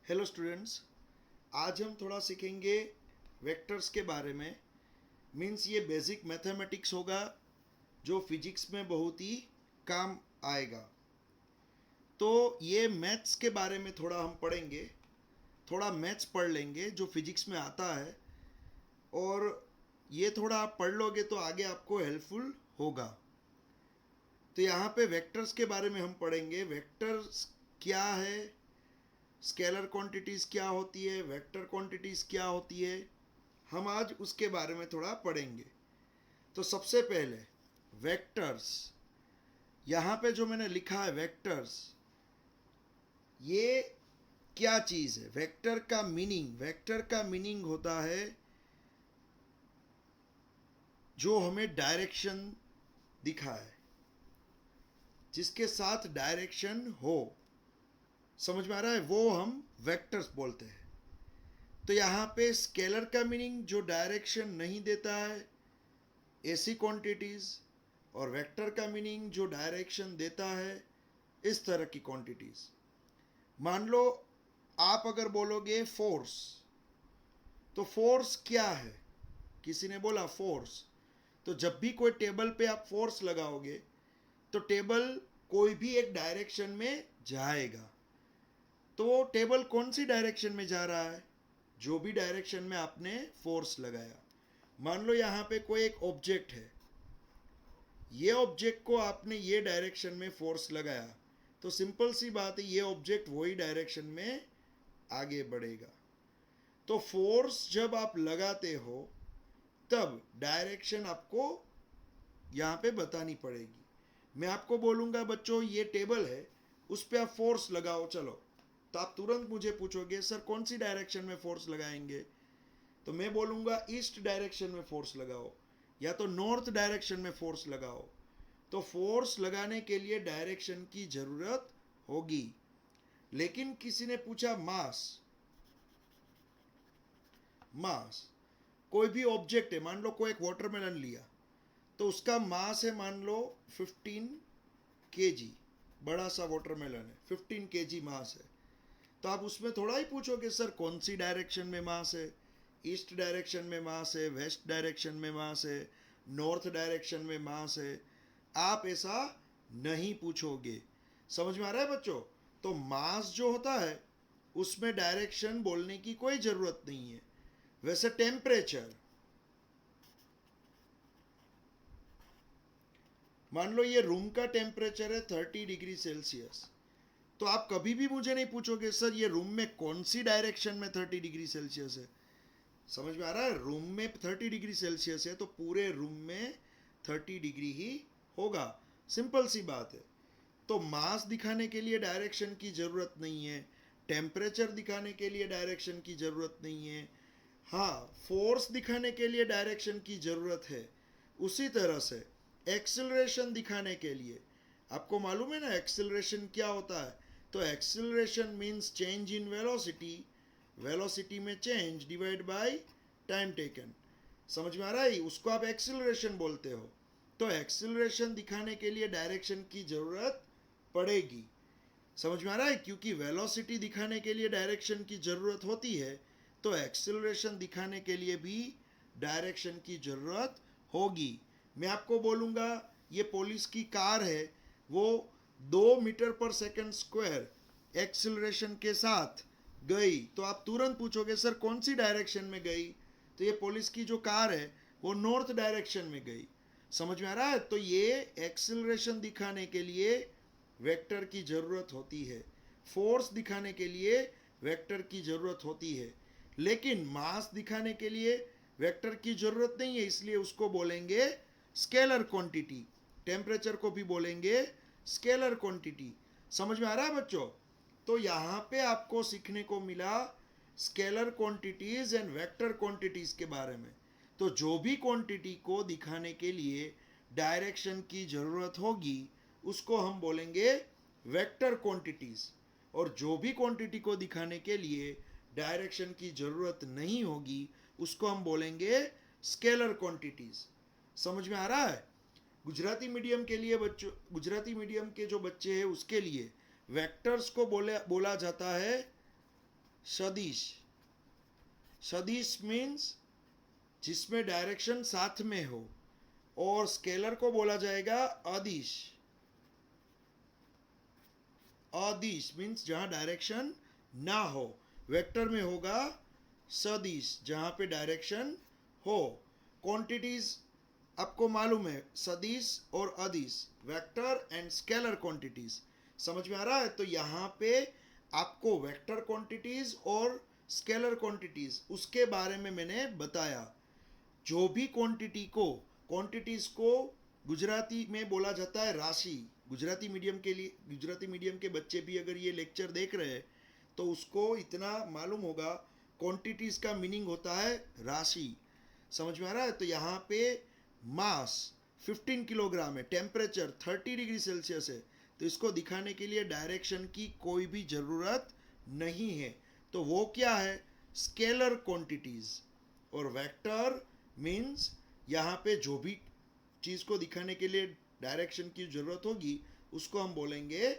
Hello students. आज हम थोड़ा सीखेंगे वेक्टर्स के बारे में। मीन्स ये बेसिक मैथमेटिक्स होगा जो फिजिक्स में बहुत ही काम आएगा। तो ये मैथ्स के बारे में थोड़ा हम पढ़ेंगे, थोड़ा मैथ्स पढ़ लेंगे जो फिजिक्स में आता है, और ये थोड़ा आप पढ़ लोगे तो आगे आपको हेल्पफुल होगा। तो यहाँ पे वेक्टर्स के बारे में हम पढ़ेंगे। वेक्टर्स क्या है, स्केलर क्वांटिटीज़ क्या होती है, वेक्टर क्वांटिटीज़ क्या होती है, हम आज उसके बारे में थोड़ा पढ़ेंगे। तो सबसे पहले वेक्टर्स, यहाँ पे जो मैंने लिखा है वेक्टर्स, ये क्या चीज़ है? वेक्टर का मीनिंग होता है जो हमें डायरेक्शन दिखाए, जिसके साथ डायरेक्शन हो। समझ में आ रहा है? वो हम वेक्टर्स बोलते हैं। तो यहाँ पे स्केलर का मीनिंग जो डायरेक्शन नहीं देता है, ऐसी क्वांटिटीज़, और वेक्टर का मीनिंग जो डायरेक्शन देता है, इस तरह की क्वांटिटीज़। मान लो आप अगर बोलोगे फोर्स, तो फोर्स क्या है? किसी ने बोला फोर्स, तो जब भी कोई टेबल पे आप फोर्स लगाओगे तो टेबल कोई भी एक डायरेक्शन में जाएगा। तो टेबल कौन सी डायरेक्शन में जा रहा है? जो भी डायरेक्शन में आपने फोर्स लगाया। मान लो यहाँ पे कोई एक ऑब्जेक्ट है, ये ऑब्जेक्ट को आपने ये डायरेक्शन में फोर्स लगाया, तो सिंपल सी बात है, ये ऑब्जेक्ट वही डायरेक्शन में आगे बढ़ेगा। तो फोर्स जब आप लगाते हो तब डायरेक्शन आपको यहाँ पे बतानी पड़ेगी। मैं आपको बोलूँगा बच्चों ये टेबल है, उस पर आप फोर्स लगाओ चलो, तो आप तुरंत मुझे पूछोगे सर कौन सी डायरेक्शन में फोर्स लगाएंगे? तो मैं बोलूँगा ईस्ट डायरेक्शन में फोर्स लगाओ, या तो नॉर्थ डायरेक्शन में फोर्स लगाओ। तो फोर्स लगाने के लिए डायरेक्शन की ज़रूरत होगी। लेकिन किसी ने पूछा मास, मास कोई भी ऑब्जेक्ट है, मान लो कोई एक वाटरमेलन लिया, तो उसका मास है मान लो 15 kg। बड़ा सा वाटरमेलन है, 15 kg मास है। तो आप उसमें थोड़ा ही पूछोगे सर कौन सी डायरेक्शन में मास है? ईस्ट डायरेक्शन में मास है, वेस्ट डायरेक्शन में मास है, नॉर्थ डायरेक्शन में मास है। आप ऐसा नहीं पूछोगे। समझ में आ रहा है बच्चों? तो मास जो होता है उसमें डायरेक्शन बोलने की कोई ज़रूरत नहीं है। वैसे टेम्परेचर, मान लो ये रूम का टेम्परेचर है 30 डिग्री सेल्सियस, तो आप कभी भी मुझे नहीं पूछोगे सर ये रूम में कौन सी डायरेक्शन में 30 डिग्री सेल्सियस है। समझ में आ रहा है? रूम में 30 डिग्री सेल्सियस है तो पूरे रूम में 30 डिग्री ही होगा। सिंपल सी बात है। तो मास दिखाने के लिए डायरेक्शन की ज़रूरत नहीं है, टेम्परेचर दिखाने के लिए डायरेक्शन की ज़रूरत नहीं है। हाँ, फोर्स दिखाने के लिए डायरेक्शन की ज़रूरत है। उसी तरह से एक्सेलरेशन दिखाने के लिए, आपको मालूम है ना एक्सेलरेशन क्या होता है? तो acceleration means change in velocity, velocity में change divide by time taken. समझ में आ रहा है? उसको आप एक्सेलरेशन बोलते हो। तो एक्सेलरेशन दिखाने के लिए डायरेक्शन की ज़रूरत पड़ेगी। समझ में आ रहा है? क्योंकि वेलोसिटी दिखाने के लिए डायरेक्शन की ज़रूरत होती है, तो एक्सेलरेशन दिखाने के लिए भी डायरेक्शन की ज़रूरत होगी। मैं आपको बोलूँगा ये पुलिस की कार है, वो 2 मीटर पर सेकंड स्क्वायर एक्सेलरेशन के साथ गई, तो आप तुरंत पूछोगे सर कौन सी डायरेक्शन में गई? तो ये पुलिस की जो कार है वो नॉर्थ डायरेक्शन में गई। समझ में आ रहा है? तो ये एक्सेलरेशन दिखाने के लिए वेक्टर की ज़रूरत होती है, फोर्स दिखाने के लिए वेक्टर की ज़रूरत होती है। लेकिन मास दिखाने के लिए वेक्टर की ज़रूरत नहीं है, इसलिए उसको बोलेंगे स्केलर क्वांटिटी। टेम्परेचर को भी बोलेंगे स्केलर क्वांटिटी। समझ में आ रहा है बच्चों? तो यहाँ पे आपको सीखने को मिला scalar quantities and vector quantities के बारे में। तो जो भी क्वांटिटी को दिखाने के लिए डायरेक्शन की ज़रूरत होगी उसको हम बोलेंगे वेक्टर क्वांटिटीज़, और जो भी क्वांटिटी को दिखाने के लिए डायरेक्शन की ज़रूरत नहीं होगी उसको हम बोलेंगे स्केलर क्वांटिटीज़। समझ में आ रहा है? गुजराती मीडियम के लिए बच्चों, गुजराती मीडियम के जो बच्चे हैं उसके लिए वेक्टर्स को बोला जाता है सदिश, सदिश मीन्स जिसमें डायरेक्शन साथ में हो, और स्केलर को बोला जाएगा अदिश। अदिश मीन्स जहां डायरेक्शन ना हो, वेक्टर में होगा सदिश जहां पे डायरेक्शन हो। क्वांटिटीज आपको मालूम है, सदिश और अदिश, वेक्टर एंड स्केलर क्वांटिटीज, समझ में आ रहा है। तो यहाँ पे आपको वेक्टर क्वांटिटीज और स्केलर क्वांटिटीज उसके बारे में मैंने बताया। जो भी क्वांटिटीज को गुजराती में बोला जाता है राशि। गुजराती मीडियम के लिए, गुजराती मीडियम के बच्चे भी अगर ये लेक्चर देख रहे हैं तो उसको इतना मालूम होगा, क्वांटिटीज का मीनिंग होता है राशि। समझ में आ रहा है। तो यहाँ पे मास 15 किलोग्राम है, टेम्परेचर 30 डिग्री सेल्सियस है, तो इसको दिखाने के लिए डायरेक्शन की कोई भी ज़रूरत नहीं है। तो वो क्या है, स्केलर क्वांटिटीज। और वेक्टर मीन्स यहाँ पे जो भी चीज़ को दिखाने के लिए डायरेक्शन की ज़रूरत होगी उसको हम बोलेंगे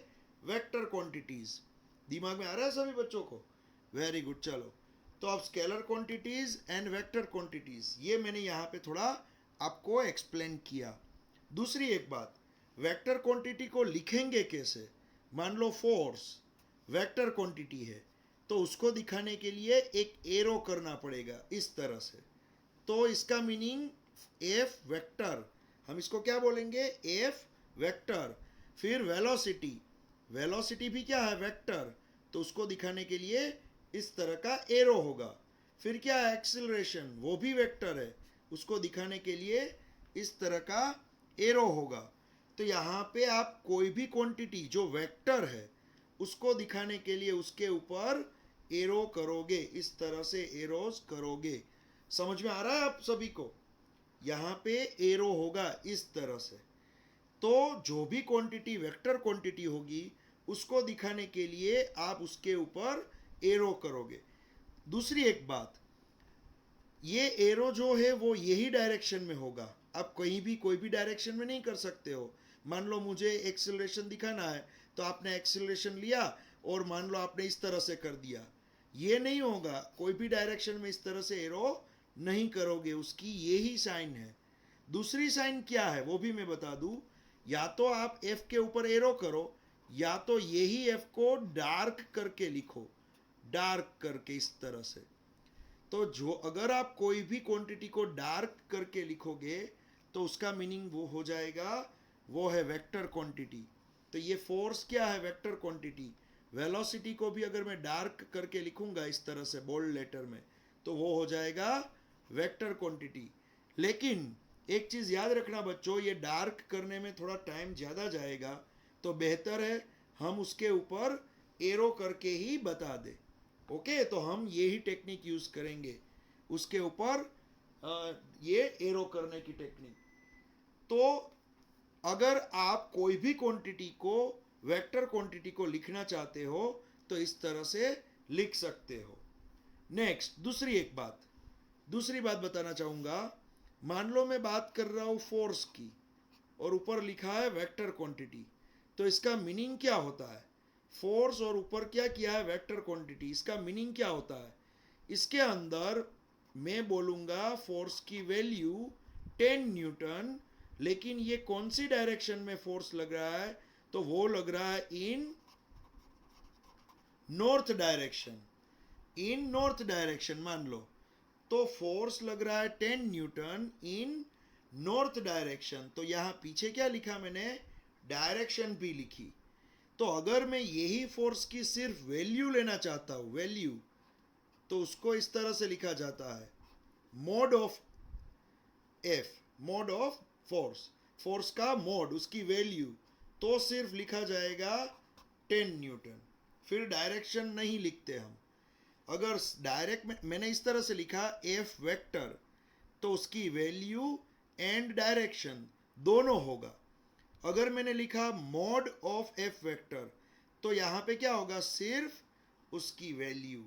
वेक्टर क्वांटिटीज। दिमाग में आ रहा है सभी बच्चों को? Very good. चलो, तो अब scalar quantities and vector quantities ये मैंने यहाँ पे थोड़ा आपको एक्सप्लेन किया। दूसरी एक बात, वेक्टर क्वांटिटी को लिखेंगे कैसे। मान लो फोर्स वेक्टर क्वांटिटी है, तो उसको दिखाने के लिए एक एरो करना पड़ेगा इस तरह से। तो इसका मीनिंग एफ वेक्टर, हम इसको क्या बोलेंगे, एफ वेक्टर। फिर वेलोसिटी, वेलोसिटी भी क्या है, वेक्टर, तो उसको दिखाने के लिए इस तरह का एरो होगा। फिर क्या है, एक्सीलरेशन, वो भी वेक्टर है, उसको दिखाने के लिए इस तरह का एरो होगा। तो यहाँ पे आप कोई भी क्वांटिटी जो वेक्टर है उसको दिखाने के लिए उसके ऊपर एरो करोगे, इस तरह से एरोज करोगे। समझ में आ रहा है आप सभी को? यहाँ पे एरो होगा इस तरह से। तो जो भी क्वांटिटी वेक्टर क्वांटिटी होगी उसको दिखाने के लिए आप उसके ऊपर एरो करोगे। दूसरी एक बात, ये एरो जो है वो यही डायरेक्शन में होगा, आप कहीं भी कोई भी डायरेक्शन में नहीं कर सकते हो। मान लो मुझे एक्सीलरेशन दिखाना है तो आपने एक्सीलरेशन लिया और मान लो आपने इस तरह से कर दिया, ये नहीं होगा। कोई भी डायरेक्शन में इस तरह से एरो नहीं करोगे, उसकी यही साइन है। दूसरी साइन क्या है वो भी मैं बता दूं, या तो आप एफ के ऊपर एरो करो, या तो यही एफ को डार्क करके लिखो, डार्क करके इस तरह से। तो जो अगर आप कोई भी क्वांटिटी को डार्क करके लिखोगे तो उसका मीनिंग वो हो जाएगा, वो है वेक्टर क्वांटिटी। तो ये फोर्स क्या है, वेक्टर क्वांटिटी। वेलोसिटी को भी अगर मैं डार्क करके लिखूंगा इस तरह से बोल्ड लेटर में तो वो हो जाएगा वेक्टर क्वांटिटी। लेकिन एक चीज़ याद रखना बच्चों, ये डार्क करने में थोड़ा टाइम ज़्यादा जाएगा, तो बेहतर है हम उसके ऊपर एरो करके ही बता दें। ओके, तो हम यही टेक्निक यूज़ करेंगे, उसके ऊपर ये एरो करने की टेक्निक। तो अगर आप कोई भी क्वांटिटी को, वेक्टर क्वांटिटी को लिखना चाहते हो तो इस तरह से लिख सकते हो। नेक्स्ट, दूसरी बात बताना चाहूँगा। मान लो मैं बात कर रहा हूँ फोर्स की और ऊपर लिखा है वेक्टर क्वांटिटी, तो इसका मीनिंग क्या होता है। फोर्स और ऊपर क्या किया है, वेक्टर क्वांटिटी, इसका मीनिंग क्या होता है। इसके अंदर मैं बोलूँगा फोर्स की वैल्यू 10 न्यूटन, लेकिन ये कौन सी डायरेक्शन में फोर्स लग रहा है, तो वो लग रहा है इन नॉर्थ डायरेक्शन। इन नॉर्थ डायरेक्शन मान लो, तो फोर्स लग रहा है 10 न्यूटन इन नॉर्थ डायरेक्शन। तो यहाँ पीछे क्या लिखा मैंने, डायरेक्शन भी लिखी। तो अगर मैं यही फोर्स की सिर्फ वैल्यू लेना चाहता हूँ, वैल्यू, तो उसको इस तरह से लिखा जाता है mode of F, mode of force, force का मोड, उसकी वैल्यू, तो सिर्फ लिखा जाएगा 10 न्यूटन। फिर डायरेक्शन नहीं लिखते हम। अगर डायरेक्ट में मैंने इस तरह से लिखा एफ वेक्टर, तो उसकी वैल्यू एंड डायरेक्शन दोनों होगा। अगर मैंने लिखा मोड ऑफ एफ वेक्टर, तो यहाँ पे क्या होगा, सिर्फ उसकी वैल्यू।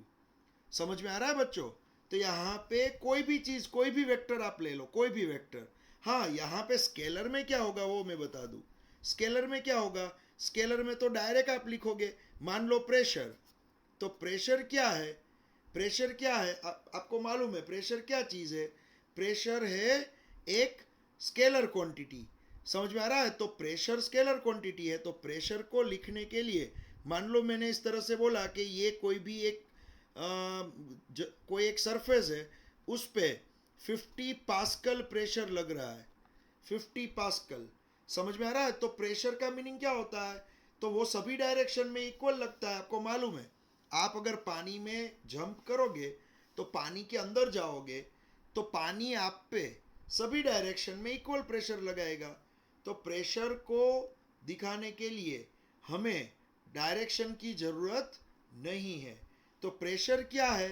समझ में आ रहा है बच्चों? तो यहाँ पे कोई भी चीज़, कोई भी वेक्टर आप ले लो, कोई भी वेक्टर। हाँ, यहाँ पे स्केलर में क्या होगा वो मैं बता दूँ। स्केलर में क्या होगा, स्केलर में तो डायरेक्ट आप लिखोगे। मान लो प्रेशर, तो प्रेशर क्या है, प्रेशर क्या है? आपको मालूम है प्रेशर क्या चीज़ है? प्रेशर है एक स्केलर क्वांटिटी। समझ में आ रहा है? तो प्रेशर स्केलर क्वांटिटी है, तो प्रेशर को लिखने के लिए मान लो मैंने इस तरह से बोला कि ये कोई भी एक कोई एक सरफेस है, उस पे 50 पास्कल प्रेशर लग रहा है, 50 पास्कल। समझ में आ रहा है? तो प्रेशर का मीनिंग क्या होता है? तो वो सभी डायरेक्शन में इक्वल लगता है। आपको मालूम है, आप अगर पानी में जंप करोगे तो पानी के अंदर जाओगे तो पानी आप पे सभी डायरेक्शन में इक्वल प्रेशर लगाएगा। तो प्रेशर को दिखाने के लिए हमें डायरेक्शन की ज़रूरत नहीं है। तो प्रेशर क्या है?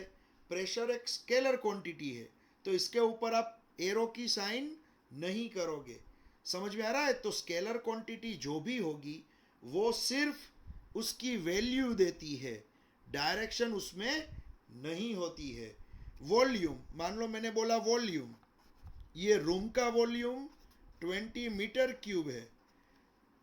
प्रेशर एक स्केलर क्वांटिटी है, तो इसके ऊपर आप एरो की साइन नहीं करोगे। समझ में आ रहा है? तो स्केलर क्वांटिटी जो भी होगी वो सिर्फ उसकी वैल्यू देती है, डायरेक्शन उसमें नहीं होती है। वॉल्यूम, मान लो मैंने बोला वॉल्यूम, ये रूम का वॉल्यूम 20 मीटर क्यूब है,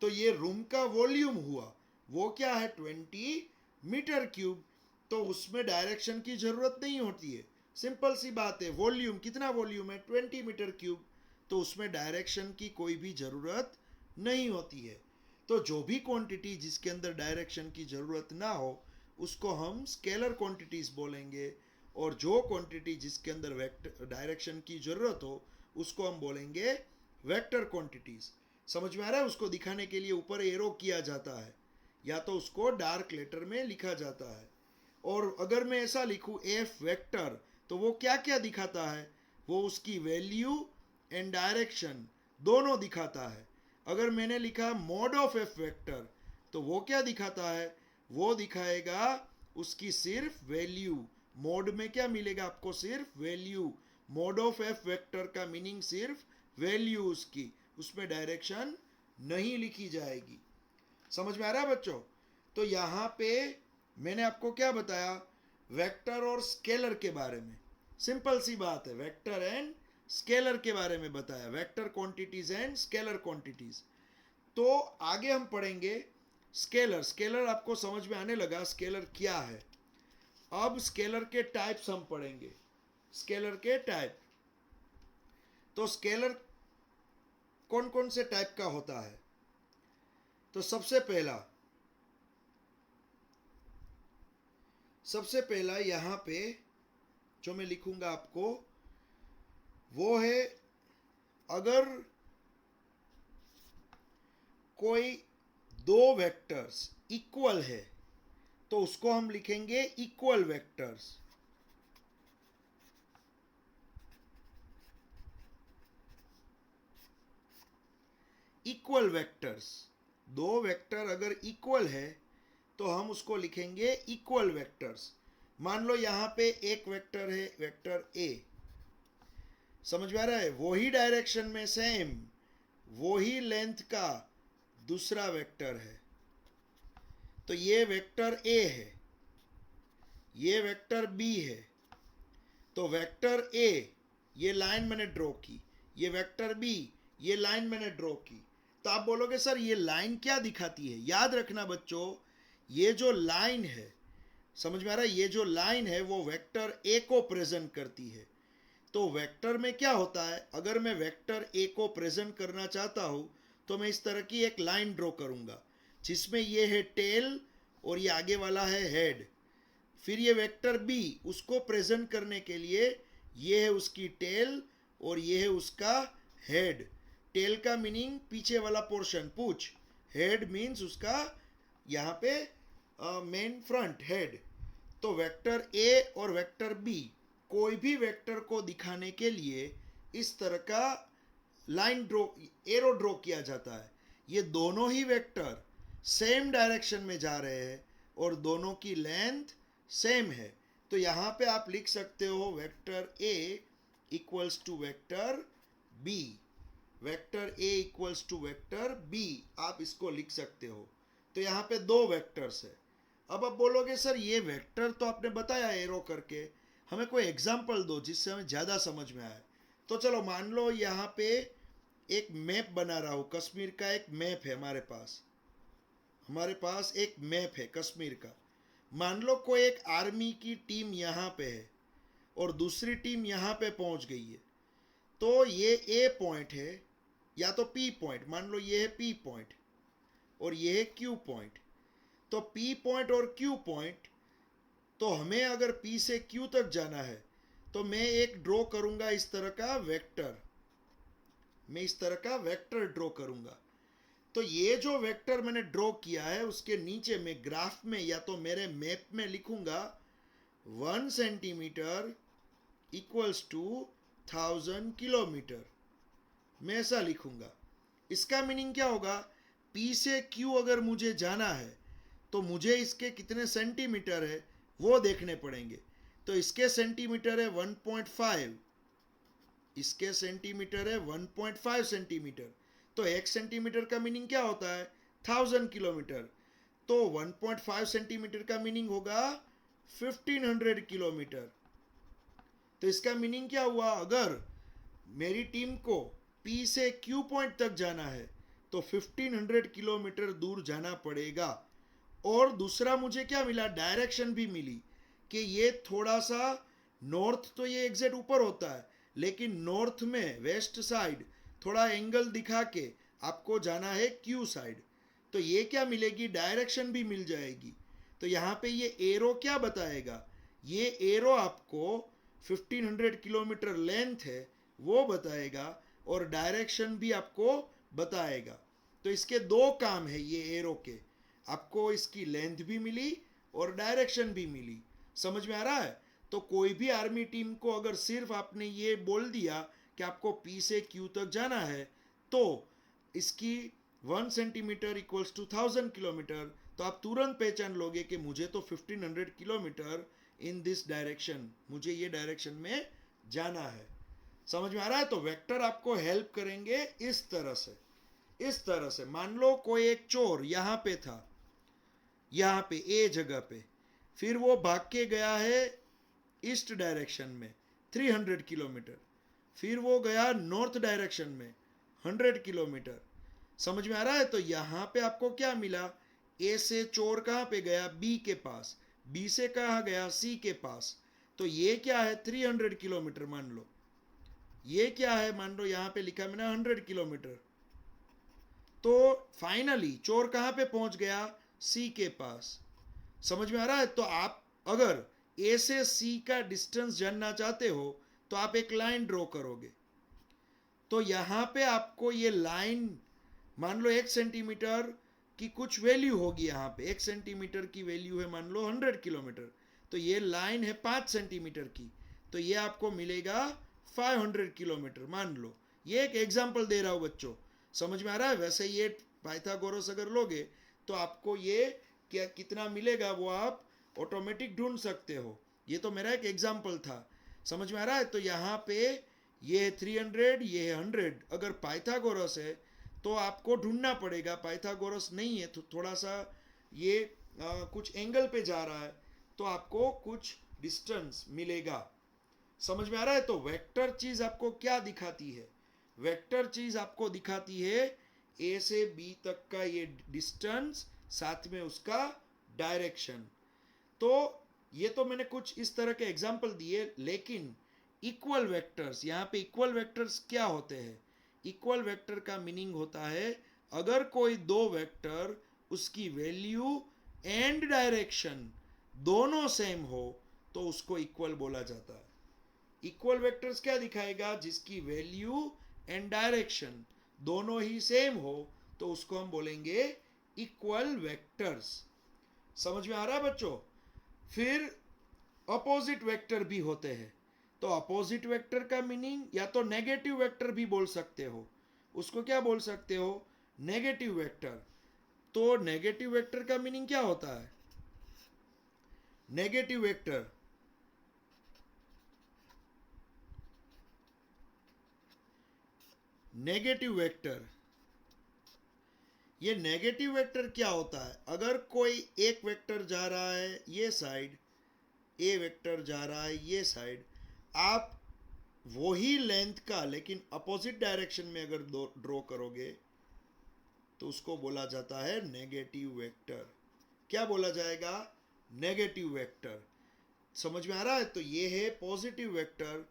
तो ये रूम का वॉल्यूम हुआ, वो क्या है? 20 मीटर क्यूब। तो उसमें डायरेक्शन की ज़रूरत नहीं होती है, सिंपल सी बात है। वॉल्यूम, कितना वॉल्यूम है? 20 मीटर क्यूब, तो उसमें डायरेक्शन की कोई भी ज़रूरत नहीं होती है। तो जो भी क्वांटिटी जिसके अंदर डायरेक्शन की ज़रूरत ना हो उसको हम स्केलर क्वांटिटीज़ बोलेंगे, और जो क्वांटिटी जिसके अंदर वेक्टर डायरेक्शन की ज़रूरत हो उसको हम बोलेंगे वेक्टर क्वांटिटीज़। समझ में आ रहा है? उसको दिखाने के लिए ऊपर एरो किया जाता है, या तो उसको डार्क लेटर में लिखा जाता है। और अगर मैं ऐसा लिखूँ एफ वेक्टर, तो वो क्या क्या दिखाता है? वो उसकी वैल्यू एंड डायरेक्शन दोनों दिखाता है। अगर मैंने लिखा मॉड ऑफ एफ वेक्टर, तो वो क्या दिखाता है? वो दिखाएगा उसकी सिर्फ वैल्यू। मोड में क्या मिलेगा आपको? सिर्फ value. Mode of F vector का मीनिंग सिर्फ वैल्यू उसकी, उसमें डायरेक्शन नहीं लिखी जाएगी। समझ में आ रहा है बच्चों? तो यहाँ पे मैंने आपको क्या बताया? वेक्टर और स्केलर के बारे में। सिंपल सी बात है, वेक्टर एंड स्केलर के बारे में बताया, vector quantities and scalar quantities. तो आगे हम पढ़ेंगे स्केलर। स्केलर आपको समझ में आने लगा स्केलर क्या है? अब स्केलर के टाइप्स हम पढ़ेंगे। स्केलर के टाइप, तो स्केलर कौन कौन से टाइप का होता है? तो सबसे पहला यहां पे जो मैं लिखूंगा आपको वो है, अगर कोई दो वेक्टर्स इक्वल है तो उसको हम लिखेंगे इक्वल वेक्टर्स। इक्वल वेक्टर्स, दो वेक्टर अगर इक्वल है तो हम उसको लिखेंगे इक्वल वेक्टर्स। मान लो यहां पे एक वेक्टर है, वेक्टर ए। समझ में आ रहा है? वही डायरेक्शन में सेम वही लेंथ का दूसरा वेक्टर है, तो ये वेक्टर ए है, ये वेक्टर बी है। तो वेक्टर ए, ये लाइन मैंने ड्रॉ की, ये वेक्टर बी, ये लाइन मैंने ड्रॉ की। तो आप बोलोगे सर ये लाइन क्या दिखाती है? याद रखना बच्चों, ये जो लाइन है, समझ में आ रहा है? ये जो लाइन है वो वेक्टर ए को प्रेजेंट करती है। तो वेक्टर में क्या होता है? अगर मैं वेक्टर ए को प्रेजेंट करना चाहता हूं तो मैं इस तरह की एक लाइन ड्रॉ करूंगा, जिसमें ये है टेल और ये आगे वाला है हेड। फिर ये वेक्टर बी, उसको प्रेजेंट करने के लिए ये है उसकी टेल और ये है उसका हेड। टेल का मीनिंग पीछे वाला पोर्शन, पूछ। हेड मीन्स उसका यहाँ पे मेन फ्रंट, हेड। तो वेक्टर ए और वेक्टर बी, कोई भी वेक्टर को दिखाने के लिए इस तरह का लाइन ड्रॉ, एरो ड्रॉ किया जाता है। ये दोनों ही वेक्टर सेम डायरेक्शन में जा रहे हैं और दोनों की लेंथ सेम है। तो यहाँ पे आप लिख सकते हो vector A equals to vector B, vector A equals to vector B, आप इसको लिख सकते हो। तो यहाँ पे दो वेक्टर्स है। अब आप बोलोगे सर ये वेक्टर तो आपने बताया एरो करके, हमें कोई एग्जाम्पल दो जिससे हमें ज़्यादा समझ में आए। तो चलो मान लो यहाँ पे एक मैप बना रहा हूँ, कश्मीर का एक मैप है हमारे पास एक मैप है कश्मीर का। मान लो कोई एक आर्मी की टीम यहाँ पे है और दूसरी टीम यहाँ पे पहुंच गई है, तो ये ए पॉइंट है या तो पी पॉइंट, मान लो ये है पी पॉइंट और ये है क्यू पॉइंट। तो पी पॉइंट और क्यू पॉइंट, तो हमें अगर पी से क्यू तक जाना है तो मैं एक ड्रॉ करूंगा इस तरह का वेक्टर, मैं इस तरह का वेक्टर ड्रॉ करूंगा। तो ये जो वेक्टर मैंने ड्रॉ किया है उसके नीचे मैं ग्राफ में या तो मेरे मैप में लिखूंगा 1 सेंटीमीटर इक्वल्स टू 1000 किलोमीटर, मैं ऐसा लिखूंगा। इसका मीनिंग क्या होगा, P से Q अगर मुझे जाना है तो मुझे इसके कितने सेंटीमीटर है वो देखने पड़ेंगे। तो इसके सेंटीमीटर है 1.5, इसके सेंटीमीटर है 1.5 सेंटीमीटर। तो 1 सेंटीमीटर का मीनिंग क्या होता है, 1000 किलोमीटर। तो 1.5 सेंटीमीटर का मीनिंग होगा 1500 किलोमीटर। तो इसका मीनिंग क्या हुआ, अगर मेरी टीम को P से Q पॉइंट तक जाना है तो 1500 किलोमीटर दूर जाना पड़ेगा। और दूसरा मुझे क्या मिला, डायरेक्शन भी मिली कि ये थोड़ा सा नॉर्थ, तो ये एग्जैक्ट ऊपर होता है लेकिन नॉर्थ में वेस्ट साइड थोड़ा एंगल दिखा के आपको जाना है क्यू साइड। तो ये क्या मिलेगी, डायरेक्शन भी मिल जाएगी। तो यहाँ पे ये एरो क्या बताएगा, ये एरो आपको 1500 किलोमीटर लेंथ है वो बताएगा और डायरेक्शन भी आपको बताएगा। तो इसके दो काम है ये एरो के, आपको इसकी लेंथ भी मिली और डायरेक्शन भी मिली। समझ में आ रहा है। तो कोई भी आर्मी टीम को अगर सिर्फ आपने ये बोल दिया कि आपको P से Q तक जाना है तो इसकी 1 सेंटीमीटर इक्वल्स टू 1000 किलोमीटर, तो आप तुरंत पहचान लोगे कि मुझे तो 1500 किलोमीटर इन दिस डायरेक्शन, मुझे ये डायरेक्शन में जाना है। समझ में आ रहा है। तो वेक्टर आपको हेल्प करेंगे इस तरह से, इस तरह से। मान लो कोई एक चोर यहाँ पे था, यहाँ पे ए जगह पे, फिर वो भाग के गया है ईस्ट डायरेक्शन में 300 किलोमीटर, फिर वो गया नॉर्थ डायरेक्शन में 100 किलोमीटर। समझ में आ रहा है। तो यहाँ पे आपको क्या मिला, ए से चोर कहाँ पे गया, बी के पास, बी से कहाँ गया, सी के पास। तो ये क्या है 300 किलोमीटर मान लो, ये क्या है मान लो यहाँ पे लिखा मैंने 100 किलोमीटर। तो फाइनली चोर कहाँ पे पहुंच गया, सी के पास। समझ में आ रहा है। तो आप अगर ए से सी का डिस्टेंस जानना चाहते हो तो आप एक लाइन ड्रॉ करोगे। तो यहाँ पे आपको ये लाइन, मान लो 1 सेंटीमीटर की कुछ वैल्यू होगी, यहाँ पे 1 सेंटीमीटर की वैल्यू है मान लो 100 किलोमीटर, तो ये लाइन है 5 सेंटीमीटर की, तो ये आपको मिलेगा 500 किलोमीटर मान लो। ये एक एग्जाम्पल दे रहा हूँ बच्चों, समझ में आ रहा है। वैसे ये पाइथागोरस अगर लोगे तो आपको ये क्या कितना मिलेगा वो आप ऑटोमेटिक ढूंढ सकते हो। ये तो मेरा एक एग्जाम्पल था, समझ में आ रहा है। तो यहाँ पे ये 300, ये 100, अगर पाइथागोरस है तो आपको ढूंढना पड़ेगा। पाइथागोरस नहीं है तो थोड़ा सा ये कुछ एंगल पे जा रहा है तो आपको कुछ डिस्टेंस मिलेगा। समझ में आ रहा है। तो वेक्टर चीज आपको क्या दिखाती है, वेक्टर चीज आपको दिखाती है ए से बी तक का ये डिस्टेंस, साथ में उसका डायरेक्शन। तो ये तो मैंने कुछ इस तरह के एग्जाम्पल दिए, लेकिन इक्वल वेक्टर्स, यहाँ पे इक्वल वेक्टर्स क्या होते हैं, इक्वल वेक्टर का मीनिंग होता है अगर कोई दो वेक्टर उसकी वैल्यू एंड डायरेक्शन दोनों सेम हो तो उसको इक्वल बोला जाता है। इक्वल वेक्टर्स क्या दिखाएगा, जिसकी वैल्यू एंड डायरेक्शन दोनों ही सेम हो तो उसको हम बोलेंगे इक्वल वेक्टर्स। समझ में आ रहा है बच्चों। फिर अपोजिट वेक्टर भी होते हैं। तो अपोजिट वेक्टर का मीनिंग या तो नेगेटिव वेक्टर भी बोल सकते हो, उसको क्या बोल सकते हो, नेगेटिव वेक्टर। तो नेगेटिव वेक्टर का मीनिंग क्या होता है, नेगेटिव वेक्टर नेगेटिव वेक्टर, ये नेगेटिव वेक्टर क्या होता है, अगर कोई एक वेक्टर जा रहा है ये साइड, ए वेक्टर जा रहा है ये साइड, आप वही लेंथ का लेकिन अपोजिट डायरेक्शन में अगर ड्रॉ करोगे तो उसको बोला जाता है नेगेटिव वेक्टर। क्या बोला जाएगा, नेगेटिव वेक्टर। समझ में आ रहा है? तो ये है पॉजिटिव वेक्टर,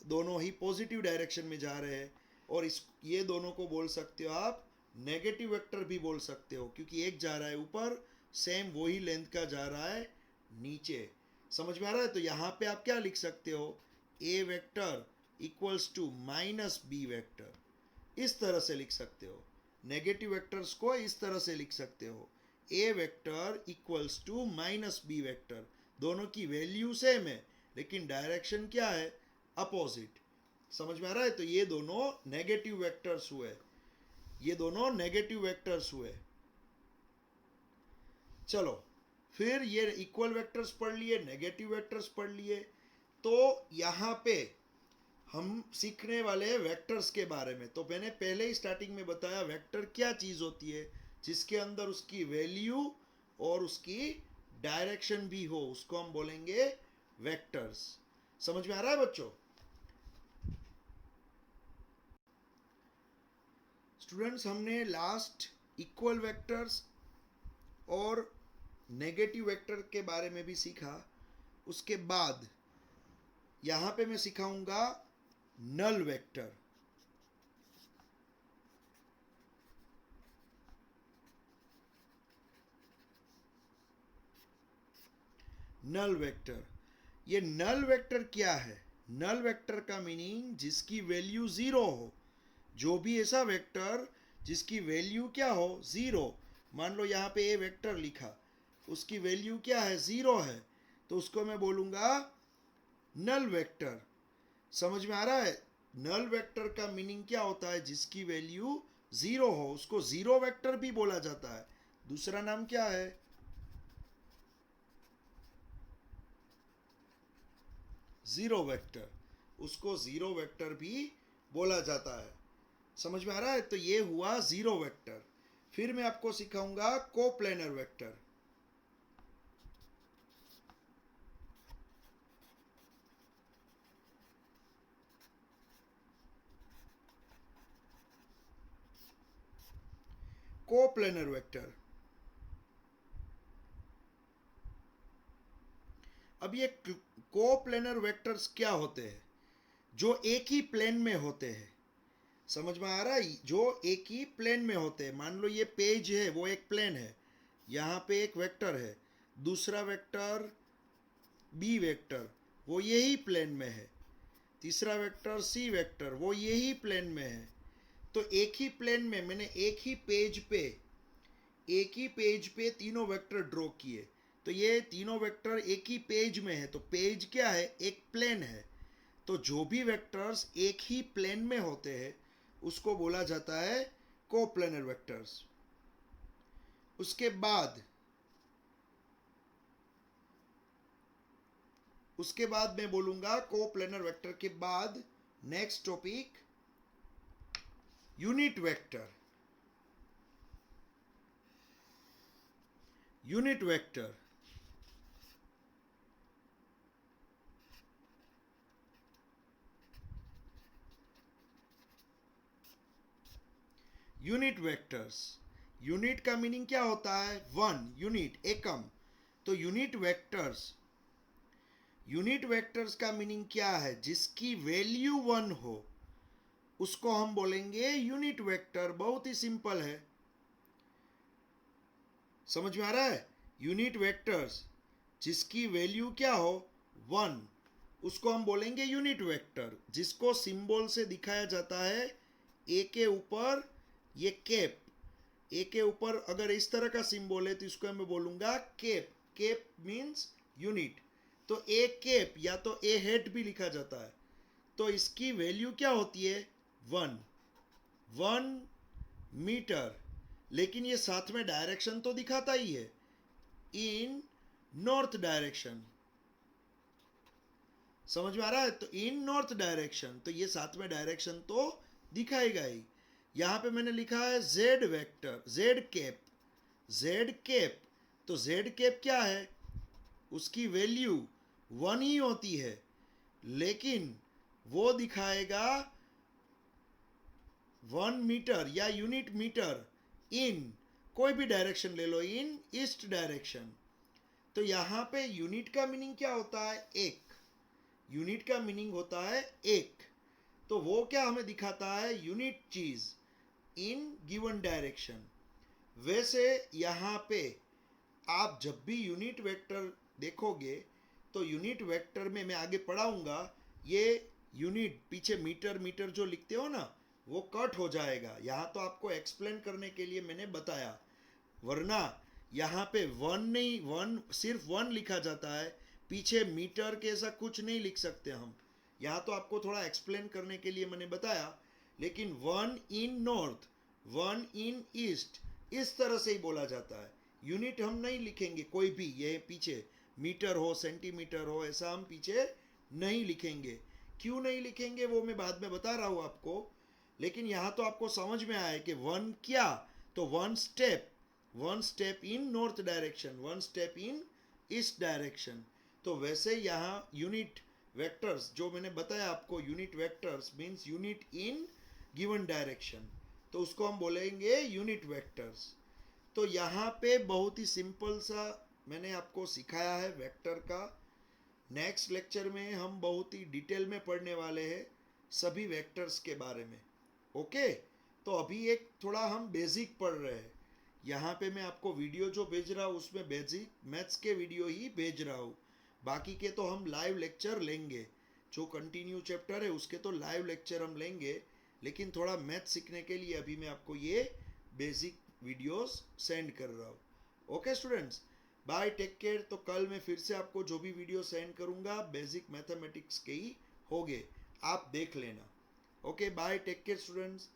दोनों ही पॉजिटिव डायरेक्शन में जा रहे हैं। और इस ये दोनों को बोल सकते हो आप नेगेटिव वेक्टर भी बोल सकते हो, क्योंकि एक जा रहा है ऊपर, सेम वही लेंथ का जा रहा है नीचे। समझ में आ रहा है? तो यहाँ पे आप क्या लिख सकते हो, A vector equals to minus B vector, इस तरह से लिख सकते हो। नेगेटिव वेक्टर्स को इस तरह से लिख सकते हो, A vector equals to minus B vector. दोनों की वैल्यू सेम है लेकिन डायरेक्शन क्या है, अपोजिट। समझ में आ रहा है? तो ये दोनों नेगेटिव वेक्टर्स हुए, ये दोनों नेगेटिव वेक्टर्स हुए। चलो फिर ये इक्वल वेक्टर्स पढ़ लिए, नेगेटिव वेक्टर्स पढ़ लिए। तो यहाँ पे हम सीखने वाले हैं वेक्टर्स के बारे में। तो मैंने पहले ही स्टार्टिंग में बताया वेक्टर क्या चीज़ होती है, जिसके अंदर उसकी वैल्यू और उसकी डायरेक्शन भी हो, उसको हम बोलेंगे वेक्टर्स। समझ में आ रहा है बच्चों? स्टूडेंट्स, हमने लास्ट इक्वल वेक्टर्स और नेगेटिव वेक्टर के बारे में भी सीखा। उसके बाद यहाँ पे मैं सिखाऊंगा नल वेक्टर। नल वेक्टर, ये नल वेक्टर क्या है? नल वेक्टर का मीनिंग जिसकी वैल्यू ज़ीरो हो। जो भी ऐसा वेक्टर जिसकी वैल्यू क्या हो, ज़ीरो। मान लो यहाँ पे ए वेक्टर लिखा, उसकी वैल्यू क्या है, ज़ीरो है, तो उसको मैं बोलूँगा नल वेक्टर। समझ में आ रहा है? नल वेक्टर का मीनिंग क्या होता है, जिसकी वैल्यू ज़ीरो हो, उसको ज़ीरो वेक्टर भी बोला जाता है। दूसरा नाम क्या है, ज़ीरो वेक्टर, उसको ज़ीरो वेक्टर भी बोला जाता है। समझ में आ रहा है? तो ये हुआ ज़ीरो वेक्टर। फिर मैं आपको सिखाऊंगा कोप्लेनर वेक्टर। कोप्लेनर वेक्टर, अब ये कोप्लेनर वेक्टर्स क्या होते हैं? जो एक ही प्लेन में होते हैं। समझ में आ रहा है? जो एक ही प्लेन में होते हैं। मान लो ये पेज है, वो एक प्लेन है, यहाँ पे एक वेक्टर है, दूसरा वेक्टर बी वेक्टर, वो यही प्लेन में है, तीसरा वेक्टर सी वेक्टर, वो यही प्लेन में है। तो एक ही प्लेन में मैंने एक ही पेज पे तीनों वेक्टर ड्रॉ किए। तो ये तीनों वेक्टर एक ही पेज में है। तो पेज क्या है, एक प्लेन है। तो जो भी वेक्टर्स एक ही प्लेन में होते हैं उसको बोला जाता है कोप्लेनर वेक्टर्स। उसके बाद मैं बोलूंगा कोप्लेनर वेक्टर के बाद next topic unit vector. Unit vector, unit vectors, unit का मीनिंग क्या होता है, वन, यूनिट, एकम। तो यूनिट वेक्टर्स का मीनिंग क्या है, जिसकी वैल्यू वन हो उसको हम बोलेंगे यूनिट वेक्टर। बहुत ही सिंपल है। समझ में आ रहा है? यूनिट वेक्टर्स जिसकी वैल्यू क्या हो, वन, उसको हम बोलेंगे यूनिट वेक्टर, जिसको सिंबल से दिखाया जाता है ए के ऊपर ये कैप। ए के ऊपर अगर इस तरह का सिंबल है तो इसको मैं बोलूंगा कैप। Cap means unit. तो ए कैप या तो ए हेड भी लिखा जाता है। तो इसकी वैल्यू क्या होती है, वन, 1 मीटर। लेकिन ये साथ में डायरेक्शन तो दिखाता ही है, इन नॉर्थ डायरेक्शन। समझ में आ रहा है? तो इन नॉर्थ डायरेक्शन, तो ये साथ में डायरेक्शन तो दिखाएगा ही। यहां पे मैंने लिखा है Z vector, Z cap, Z cap. तो जेड कैप क्या है, उसकी वैल्यू वन ही होती है, लेकिन वो दिखाएगा 1 मीटर या यूनिट मीटर इन कोई भी डायरेक्शन ले लो, इन ईस्ट डायरेक्शन। तो यहाँ पे यूनिट का मीनिंग क्या होता है? एक। यूनिट का मीनिंग होता है एक। तो वो क्या हमें दिखाता है? यूनिट चीज इन गिवन डायरेक्शन। वैसे यहाँ पे आप जब भी यूनिट वेक्टर देखोगे तो यूनिट वेक्टर में मैं आगे पढ़ाऊंगा, ये यूनिट पीछे मीटर मीटर जो लिखते हो ना, वो कट हो जाएगा। यहाँ तो आपको एक्सप्लेन करने के लिए मैंने बताया, वरना यहाँ पे वन नहीं, वन सिर्फ वन लिखा जाता है, पीछे मीटर के ऐसा कुछ नहीं लिख सकते हम। यहाँ तो आपको थोड़ा एक्सप्लेन करने के लिए मैंने बताया, लेकिन one in north, one in east, इस तरह से ही बोला जाता है। यूनिट हम नहीं लिखेंगे कोई भी, ये पीछे मीटर हो सेंटीमीटर हो ऐसा हम पीछे नहीं लिखेंगे। क्यों नहीं लिखेंगे वो मैं बाद में बता रहा हूँ आपको, लेकिन यहाँ तो आपको समझ में आया कि वन क्या, तो one step in north direction, one step in east direction. तो वैसे यहाँ यूनिट वेक्टर्स जो मैंने बताया आपको, unit vectors means unit in given direction, तो उसको हम बोलेंगे यूनिट वेक्टर्स। तो यहाँ पे बहुत ही सिंपल सा मैंने आपको सिखाया है वेक्टर का। नेक्स्ट लेक्चर में हम बहुत ही डिटेल में पढ़ने वाले हैं सभी वेक्टर्स के बारे में। ओके, तो अभी एक थोड़ा हम बेसिक पढ़ रहे हैं। यहाँ पे मैं आपको वीडियो जो भेज रहा हूँ उसमें बेसिक मैथ्स के वीडियो ही भेज रहा हूँ, बाकी के तो हम लाइव लेक्चर लेंगे। जो कंटिन्यू चैप्टर है उसके तो लाइव लेक्चर हम लेंगे, लेकिन थोड़ा मैथ सीखने के लिए अभी मैं आपको ये बेसिक वीडियोस सेंड कर रहा हूँ। Okay students, bye, take care. तो कल मैं फिर से आपको जो भी वीडियो सेंड करूँगा बेसिक मैथमेटिक्स के ही होंगे, आप देख लेना। Okay bye, take care students.